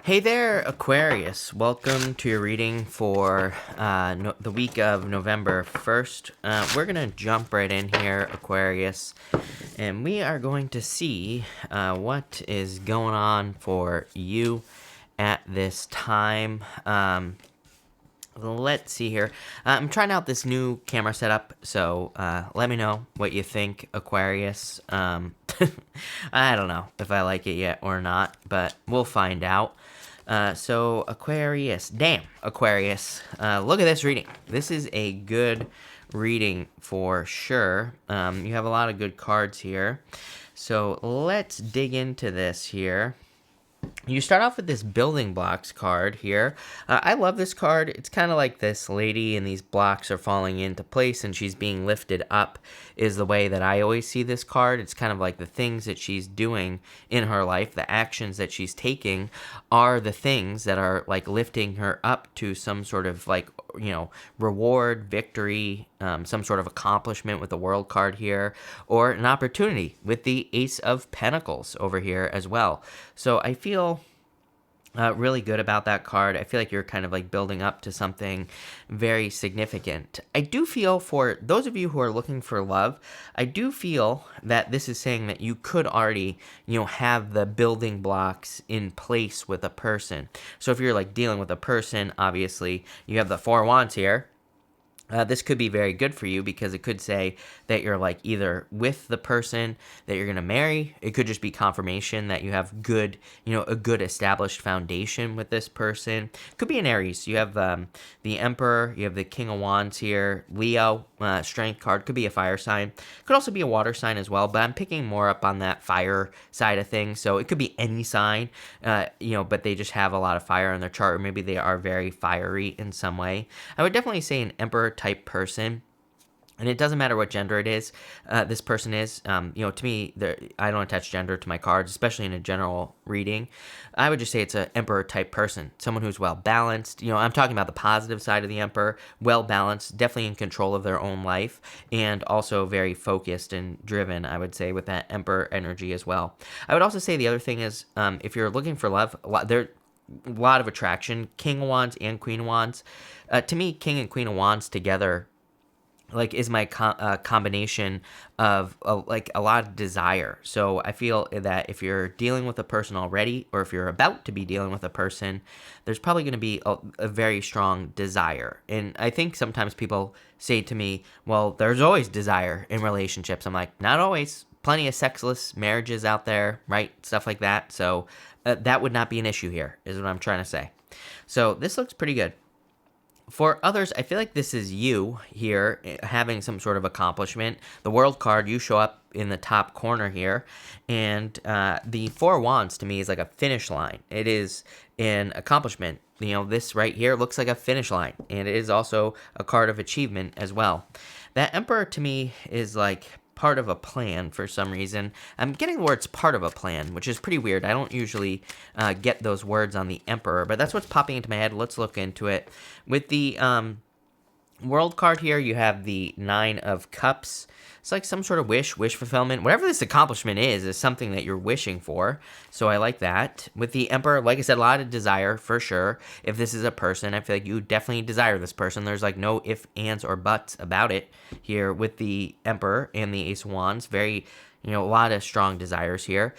Hey there, Aquarius. Welcome to your reading for the week of November 1st. We're going to jump right in here, Aquarius, and we are going to see what is going on for you at this time. Let's see here. I'm trying out this new camera setup, so let me know what you think, Aquarius. I don't know if I like it yet or not, but we'll find out. So Aquarius, damn, Aquarius, look at this reading. This is a good reading for sure. You have a lot of good cards here. So let's dig into this here. You start off with this building blocks card here. I love this card. It's kind of like this lady and these blocks are falling into place and she's being lifted up is the way that I always see this card. It's kind of like the things that she's doing in her life, the actions that she's taking are the things that are like lifting her up to some sort of like, reward, victory, some sort of accomplishment with the World card here, or an opportunity with the Ace of Pentacles over here as well. So I feel really good about that card. I feel like you're kind of like building up to something very significant. I do feel for those of you who are looking for love, I do feel that this is saying that you could already, have the building blocks in place with a person. So if you're like dealing with a person, obviously you have the Four of Wands here. This could be very good for you because it could say that you're like either with the person that you're going to marry. It could just be confirmation that you have good, a good established foundation with this person. Could be an Aries. You have the Emperor. You have the King of Wands here. Leo, strength card. Could be a fire sign. Could also be a water sign as well. But I'm picking more up on that fire side of things. So it could be any sign, but they just have a lot of fire on their chart. Or maybe they are very fiery in some way. I would definitely say an Emperor type person, and it doesn't matter what gender it is. This person is, to me, I don't attach gender to my cards, especially in a general reading. I would just say it's an Emperor type person, someone who's well balanced. I'm talking about the positive side of the Emperor, well balanced, definitely in control of their own life, and also very focused and driven. I would say with that Emperor energy as well. I would also say the other thing is, if you're looking for love, a lot of attraction. King of Wands and Queen of Wands. To me, King and Queen of Wands together, like, is my combination of like a lot of desire. So I feel that if you're dealing with a person already, or if you're about to be dealing with a person, there's probably going to be a very strong desire. And I think sometimes people say to me, well, there's always desire in relationships. I'm like, not always. Plenty of sexless marriages out there, right? Stuff like that. So that would not be an issue here, is what I'm trying to say. So this looks pretty good. For others, I feel like this is you here having some sort of accomplishment. The World card, you show up in the top corner here. And the Four of Wands to me is like a finish line. It is an accomplishment. This right here looks like a finish line. And it is also a card of achievement as well. That Emperor to me is like part of a plan for some reason. I'm getting the words part of a plan, which is pretty weird. I don't usually get those words on the Emperor, but that's what's popping into my head. Let's look into it. With the World card here, you have the Nine of Cups. It's like some sort of wish fulfillment. Whatever this accomplishment is something that you're wishing for. So I like that. With the Emperor, like I said, a lot of desire for sure. If this is a person, I feel like you definitely desire this person. There's like no ifs, ands, or buts about it here with the Emperor and the Ace of Wands. Very, a lot of strong desires here.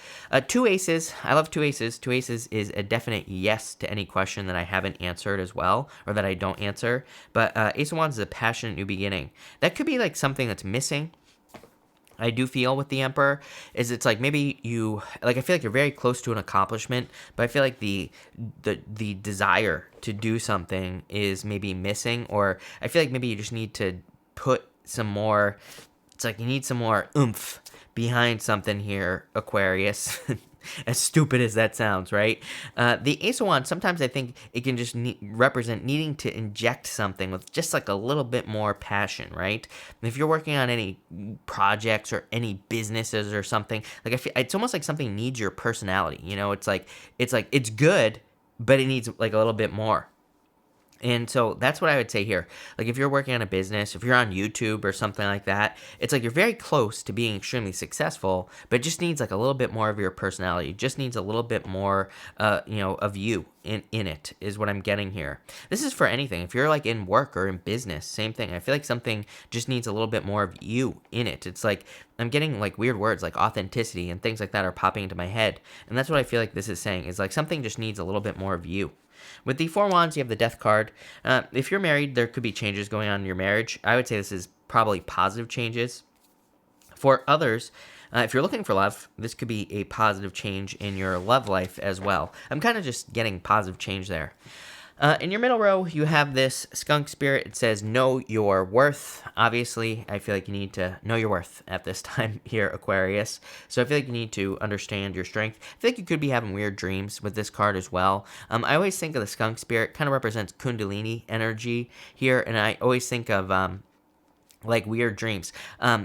Two aces. I love two aces. Two aces is a definite yes to any question that I haven't answered as well, or that I don't answer. But Ace of Wands is a passionate new beginning. That could be like something that's missing. I do feel with the Emperor is it's like maybe I feel like you're very close to an accomplishment, but I feel like the desire to do something is maybe missing, or I feel like maybe you just need to put some more, it's like you need some more oomph behind something here, Aquarius. As stupid as that sounds, right? The Ace of Wands, sometimes I think it can just represent needing to inject something with just like a little bit more passion, right? And if you're working on any projects or any businesses or something, like I feel it's almost like something needs your personality. It's good, but it needs like a little bit more. And so that's what I would say here. Like if you're working on a business, if you're on YouTube or something like that, it's like you're very close to being extremely successful, but it just needs like a little bit more of your personality. It just needs a little bit more, of you in it, is what I'm getting here. This is for anything. If you're like in work or in business, same thing. I feel like something just needs a little bit more of you in it. It's like I'm getting like weird words like authenticity and things like that are popping into my head. And that's what I feel like this is saying, is like something just needs a little bit more of you. With the Four Wands, you have the Death card. If you're married, there could be changes going on in your marriage. I would say this is probably positive changes. For others, if you're looking for love, this could be a positive change in your love life as well. I'm kind of just getting positive change there. In your middle row, you have this skunk spirit. It says, know your worth. Obviously, I feel like you need to know your worth at this time here, Aquarius. So I feel like you need to understand your strength. I feel like you could be having weird dreams with this card as well. I always think of the skunk spirit, kind of represents Kundalini energy here. And I always think of like weird dreams.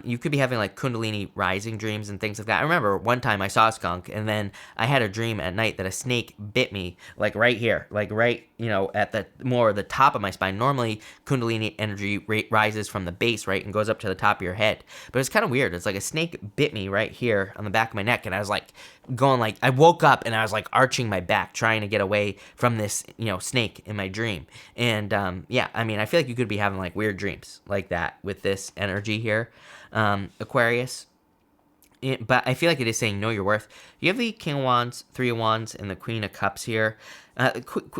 You could be having like Kundalini rising dreams and things like that. I remember one time I saw a skunk, and then I had a dream at night that a snake bit me like right here, like right, at the top of my spine. Normally Kundalini energy rises from the base, right, and goes up to the top of your head. But it's kind of weird. It's like a snake bit me right here on the back of my neck, and I was like I woke up and I was like arching my back trying to get away from this, snake in my dream. And I feel like you could be having like weird dreams like that with this energy here, Aquarius. But I feel like it is saying know your worth. You have the King of Wands, Three of Wands, and the Queen of Cups here.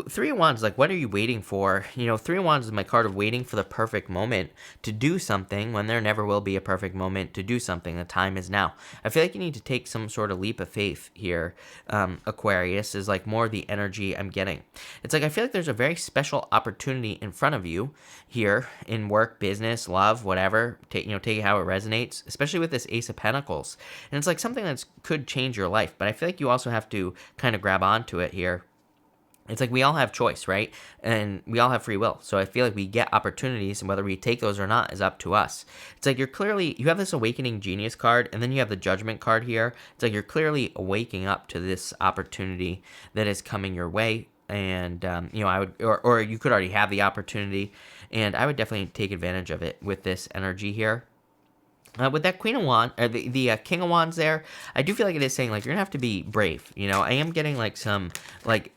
Three of Wands, like, what are you waiting for? Three of Wands is my card of waiting for the perfect moment to do something when there never will be a perfect moment to do something. The time is now. I feel like you need to take some sort of leap of faith here, Aquarius, is like more the energy I'm getting. It's like I feel like there's a very special opportunity in front of you here in work, business, love, whatever. Take it how it resonates, especially with this Ace of Pentacles. And it's like something that could change your life, but I feel like you also have to kind of grab onto it here. It's like we all have choice, right? And we all have free will. So I feel like we get opportunities, and whether we take those or not is up to us. It's like you have this Awakening Genius card, and then you have the Judgment card here. It's like you're clearly waking up to this opportunity that is coming your way. And, I would, or you could already have the opportunity, and I would definitely take advantage of it with this energy here. With that Queen of Wands, or the King of Wands there, I do feel like it is saying, like, you're going to have to be brave. I am getting, like, some, like,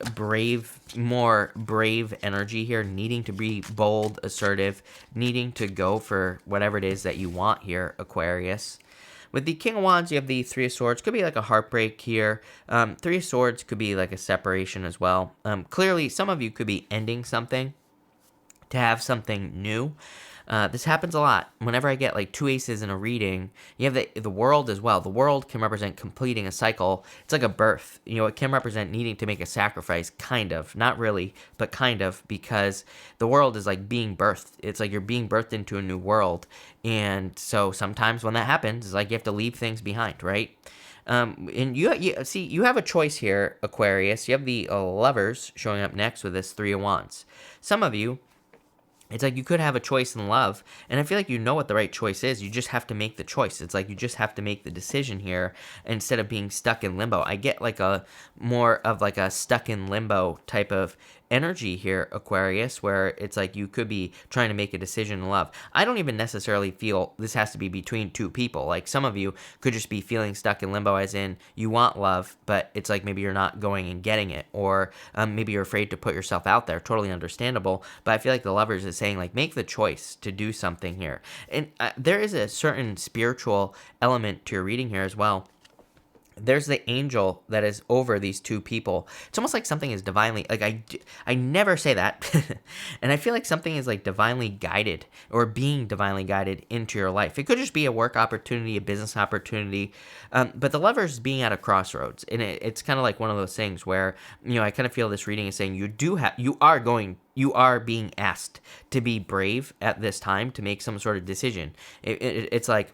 more brave energy here, needing to be bold, assertive, needing to go for whatever it is that you want here, Aquarius. With the King of Wands, you have the Three of Swords. Could be like a heartbreak here. Three of Swords could be like a separation as well. Clearly, some of you could be ending something to have something new. This happens a lot. Whenever I get like two aces in a reading, you have the world as well. The world can represent completing a cycle. It's like a birth. It can represent needing to make a sacrifice, kind of. Not really, but kind of, because the world is like being birthed. It's like you're being birthed into a new world. And so sometimes when that happens, it's like you have to leave things behind, right? And you have a choice here, Aquarius. You have the Lovers showing up next with this Three of Wands. Some of you, it's like you could have a choice in love, and I feel like you know what the right choice is. You just have to make the choice. It's like you just have to make the decision here instead of being stuck in limbo. I get like a more of like a stuck in limbo type of energy here, Aquarius, where it's like you could be trying to make a decision in love. I don't even necessarily feel this has to be between two people. Like some of you could just be feeling stuck in limbo, as in you want love, but it's like maybe you're not going and getting it, or maybe you're afraid to put yourself out there. Totally understandable. But I feel like the Lovers is saying, like, make the choice to do something here. And there is a certain spiritual element to your reading here as well. There's the angel that is over these two people. It's almost like something is divinely, like I never say that. And I feel like something is like divinely guided, or being divinely guided into your life. It could just be a work opportunity, a business opportunity. But the Lovers being at a crossroads. And it's kind of like one of those things where, I kind of feel this reading is saying you are being asked to be brave at this time to make some sort of decision. It's like,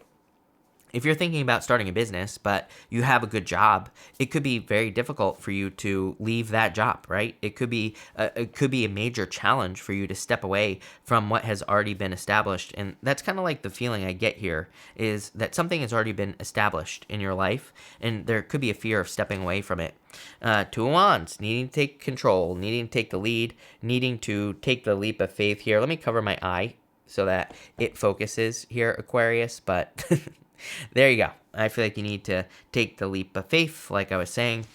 if you're thinking about starting a business, but you have a good job, it could be very difficult for you to leave that job, right? It could be a major challenge for you to step away from what has already been established. And that's kind of like the feeling I get here, is that something has already been established in your life, and there could be a fear of stepping away from it. Two of Wands, needing to take control, needing to take the lead, needing to take the leap of faith here. Let me cover my eye so that it focuses here, Aquarius, but... There you go. I feel like you need to take the leap of faith, like I was saying.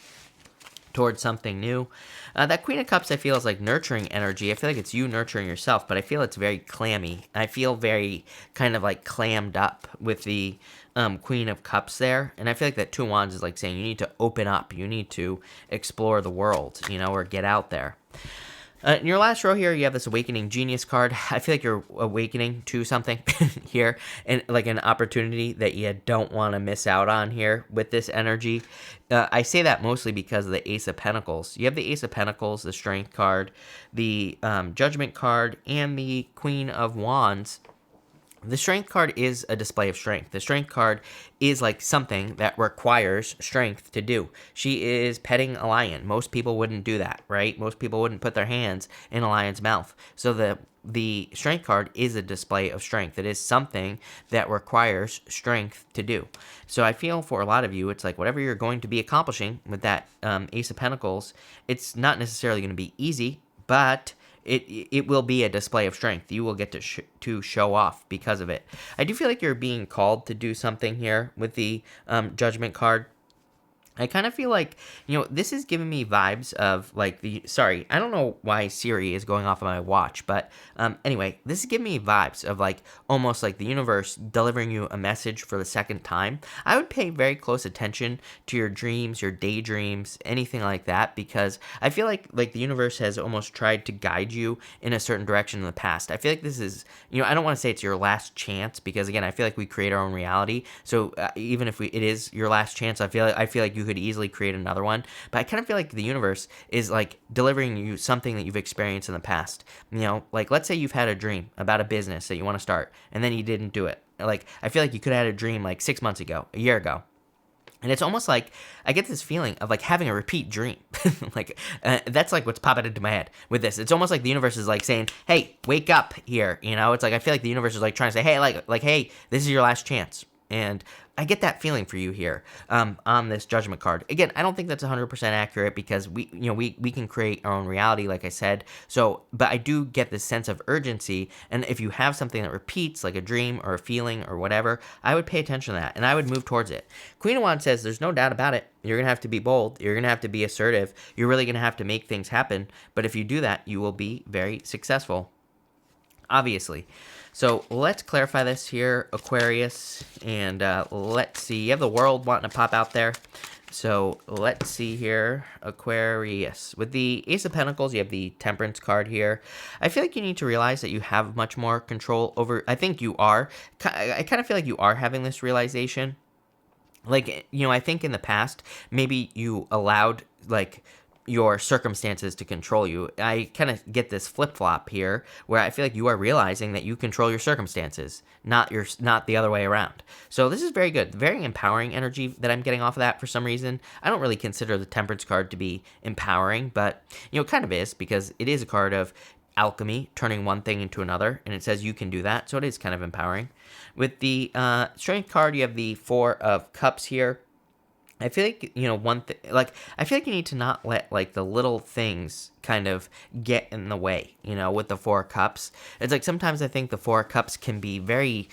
towards something new. That Queen of Cups I feel is like nurturing energy. I feel like it's you nurturing yourself, but I feel it's very clammy. I feel very kind of like clammed up with the Queen of Cups there. And I feel like that Two of Wands is like saying you need to open up. You need to explore the world, you know, or get out there. In your last row here, you have this Awakening Genius card. I feel like you're awakening to something here, and like an opportunity that you don't want to miss out on here with this energy. I say that mostly because of the Ace of Pentacles. You have the Ace of Pentacles, the Strength card, the Judgment card, and the Queen of Wands. The Strength card is a display of strength. The Strength card is like something that requires strength to do. She is petting a lion. Most people wouldn't do that, right? Most people wouldn't put their hands in a lion's mouth. So the Strength card is a display of strength. It is something that requires strength to do. So I feel for a lot of you, it's like whatever you're going to be accomplishing with that Ace of Pentacles, it's not necessarily going to be easy, but it will be a display of strength. You will get to show off because of it. I do feel like you're being called to do something here with the Judgment card. I kind of feel like, you know, this is giving me vibes of like sorry, I don't know why Siri is going off of my watch, but anyway, this is giving me vibes of like almost like the universe delivering you a message for the second time. I would pay very close attention to your dreams, your daydreams, anything like that, because I feel like the universe has almost tried to guide you in a certain direction in the past. I feel like this is, you know, I don't want to say it's your last chance, because again, I feel like we create our own reality. So even if it is your last chance, I feel like you could easily create another one, but I kind of feel like the universe is like delivering you something that you've experienced in the past. You know, like let's say you've had a dream about a business that you want to start and then you didn't do it. Like I feel like you could have had a dream like 6 months ago, a year ago. And it's almost like I get this feeling of like having a repeat dream. Like that's like what's popping into my head with this. It's almost like the universe is like saying, "Hey, wake up here." You know, it's like I feel like the universe is like trying to say, "Hey, like hey, this is your last chance." And I get that feeling for you here on this Judgment card. Again, I don't think that's 100% accurate, because we can create our own reality, like I said. So, but I do get this sense of urgency. And if you have something that repeats, like a dream or a feeling or whatever, I would pay attention to that and I would move towards it. Queen of Wands says there's no doubt about it. You're going to have to be bold. You're going to have to be assertive. You're really going to have to make things happen. But if you do that, you will be very successful, obviously. So let's clarify this here, Aquarius, and let's see. You have the World wanting to pop out there. So let's see here, Aquarius. With the Ace of Pentacles, you have the Temperance card here. I feel like you need to realize that you have much more control over, I think you are. I kind of feel like you are having this realization. Like, you know, I think in the past, maybe you allowed, like, your circumstances to control you. I kind of get this flip-flop here where I feel like you are realizing that you control your circumstances, not the other way around. So this is very good. Very empowering energy that I'm getting off of that for some reason. I don't really consider the Temperance card to be empowering, but you know, it kind of is, because it is a card of alchemy, turning one thing into another, and it says you can do that, so it is kind of empowering. With the Strength card, you have the Four of Cups here. I feel like, you know, I feel like you need to not let, like, the little things kind of get in the way, you know, with the Four of Cups. It's like sometimes I think the Four of Cups can be very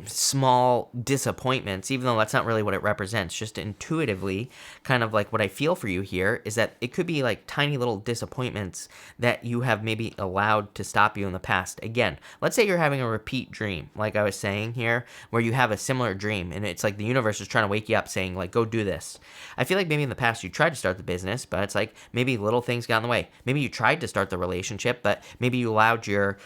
small disappointments, even though that's not really what it represents. Just intuitively, kind of like what I feel for you here is that it could be like tiny little disappointments that you have maybe allowed to stop you in the past. Again, let's say you're having a repeat dream, like I was saying here, where you have a similar dream and it's like the universe is trying to wake you up saying like, go do this. I feel like maybe in the past you tried to start the business, but it's like maybe little things got in the way. Maybe you tried to start the relationship, but maybe you allowed your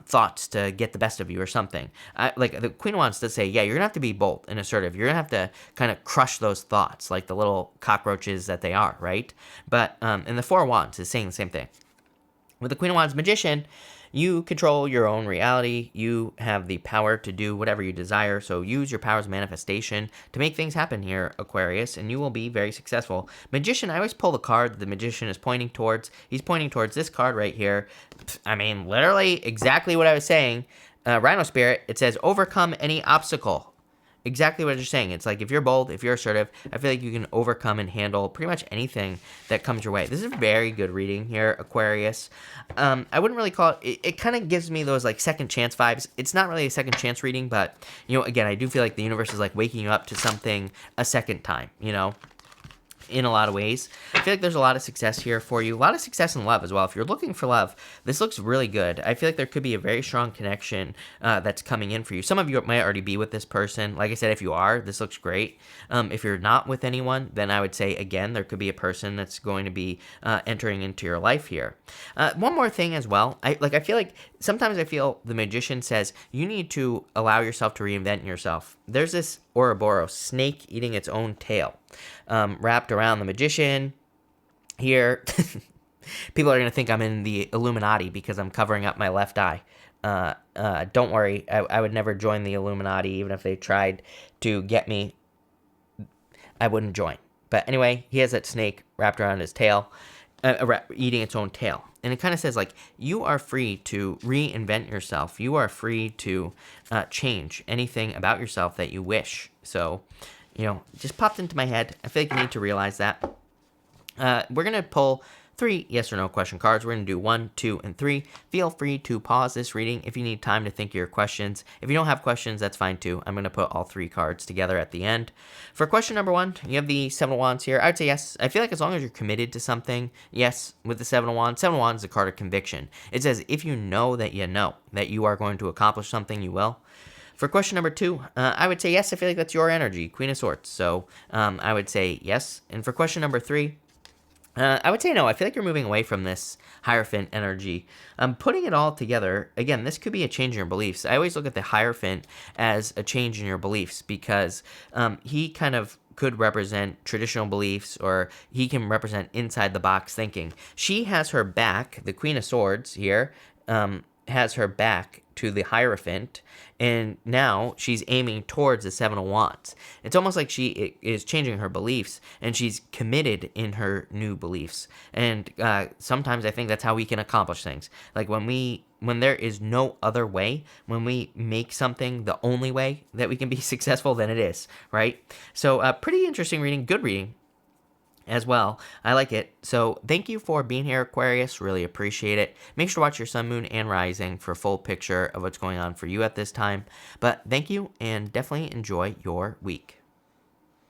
thoughts to get the best of you or something. Like the Queen wants to say, yeah, you're gonna have to be bold and assertive. You're gonna have to kind of crush those thoughts like the little cockroaches that they are, right? But and the Four of Wands is saying the same thing. With the Queen of Wands, Magician, you control your own reality. You have the power to do whatever you desire. So use your powers of manifestation to make things happen here, Aquarius, and you will be very successful. Magician, I always pull the card that the Magician is pointing towards. He's pointing towards this card right here. I mean, literally exactly what I was saying. Rhino Spirit, it says, overcome any obstacle. Exactly what you're saying. It's like if you're bold, if you're assertive, I feel like you can overcome and handle pretty much anything that comes your way. This is a very good reading here, Aquarius. I wouldn't really call it, it kind of gives me those like second chance vibes. It's not really a second chance reading, but, you know, again, I do feel like the universe is like waking you up to something a second time, you know? in a lot of ways. I feel like there's a lot of success here for you. A lot of success in love as well. If you're looking for love, this looks really good. I feel like there could be a very strong connection that's coming in for you. Some of you might already be with this person. Like I said, if you are, this looks great. If you're not with anyone, then I would say, again, there could be a person that's going to be entering into your life here. One more thing as well. I feel like sometimes I feel the magician says you need to allow yourself to reinvent yourself. There's this Ouroboros, snake eating its own tail, wrapped around the magician here. People are going to think I'm in the Illuminati because I'm covering up my left eye. Don't worry, I would never join the Illuminati. Even if they tried to get me, I wouldn't join. But anyway, he has that snake wrapped around his tail, eating its own tail. And it kind of says, like, you are free to reinvent yourself. You are free to change anything about yourself that you wish. So, just popped into my head. I feel like you need to realize that. We're going to pull 3 yes or no question cards. We're going to do 1, 2, and 3. Feel free to pause this reading if you need time to think of your questions. If you don't have questions, that's fine too. I'm going to put all 3 cards together at the end. For question number 1, you have the 7 of Wands here. I would say yes. I feel like as long as you're committed to something, yes, with the 7 of Wands. 7 of Wands is a card of conviction. It says if you know that you are going to accomplish something, you will. For question number 2, I would say yes. I feel like that's your energy, Queen of Swords. So I would say yes. And for question number 3, I would say no. I feel like you're moving away from this Hierophant energy. Putting it all together, again, this could be a change in your beliefs. I always look at the Hierophant as a change in your beliefs because he kind of could represent traditional beliefs, or he can represent inside the box thinking. She has her back, the Queen of Swords here, has her back to the Hierophant, and now she's aiming towards the 7 of Wands. It's almost like she is changing her beliefs, and she's committed in her new beliefs. And sometimes I think that's how we can accomplish things. Like when there is no other way, when we make something the only way that we can be successful, then it is, right? So pretty interesting reading, good reading as well. I like it. So thank you for being here, Aquarius. Really appreciate it. Make sure to watch your sun, moon, and rising for a full picture of what's going on for you at this time. But thank you, and definitely enjoy your week.